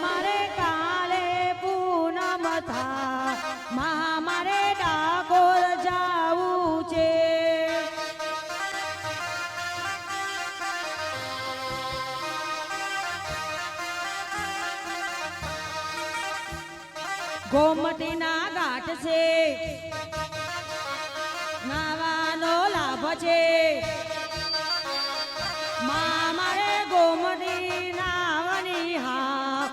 મારે કાલે પૂનમ થાય મારે ડાકોર જાવું છે ગોમતીના ઘાટ છે નાવાનો લાભ છે મારે ગોમતી નાવની હા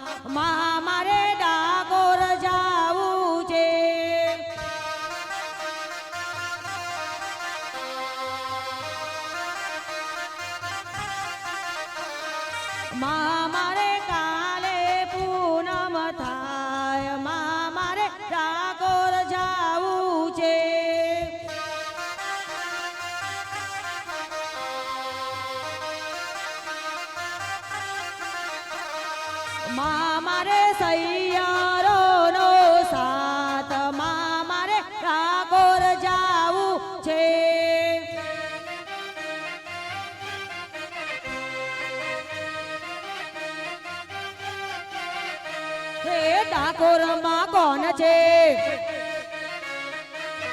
મારે ડાકોર જાવું છે મારે કાલે પૂનમ થાય મારે ડાકોર જાવું છે મારે સૈયારો નો સાથ મારે ડાકોર જાવું છે હે ડાકોર માં કોણ છે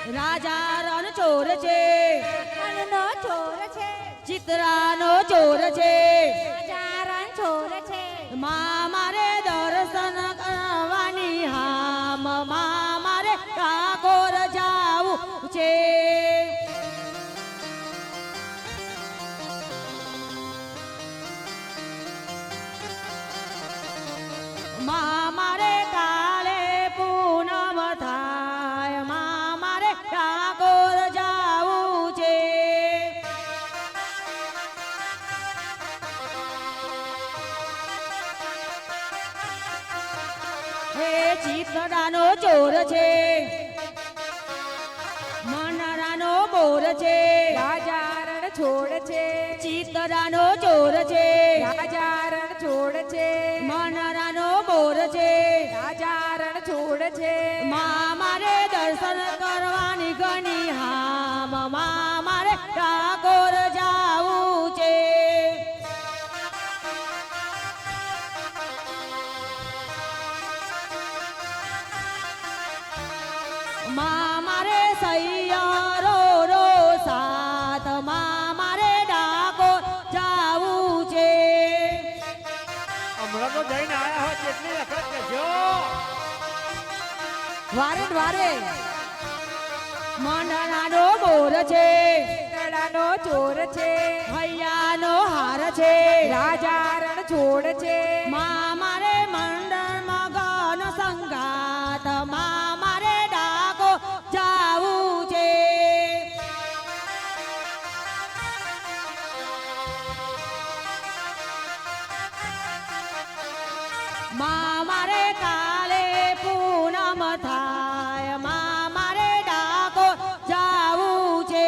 રાજા રણ ચોર છે મનનો ચોર છે ચિત્રાનો ચોર છે ચારણ ચોર છે મારે દર્શન કરવાની હામ મારે ડાકોર જાવું છે મારે કાલે પૂનમ થાય મારે ડાકોર જાવું છે હે ચિત્રાનો ચોર છે મનરાનો બોર છે રાજારણ છોડ છે ચિત્રાનો ચોર છે રાજારણ છોડ છે મનરાનો બોર છે રાજારણ છોડ છે મારે દર્શન કરવાની ઘણી હામ મારે ડાકોર જાવું છે મારે સૈયારો રો સાથ મારે ડાકોર જાવું છે હમણાં તો જઈને આયા હોય કેટલી વખત કહેજો વારે વારે મંડળાનો બોર છે તળાનો ચોર છે હૈયાનો હાર છે રાજારણ છોડ છે મારે મંડળમાં ગન સંગાત મારે ડાકોર જાવું છે મારે કાલે પૂનમ થાય મારે ડાકોર જાવું છે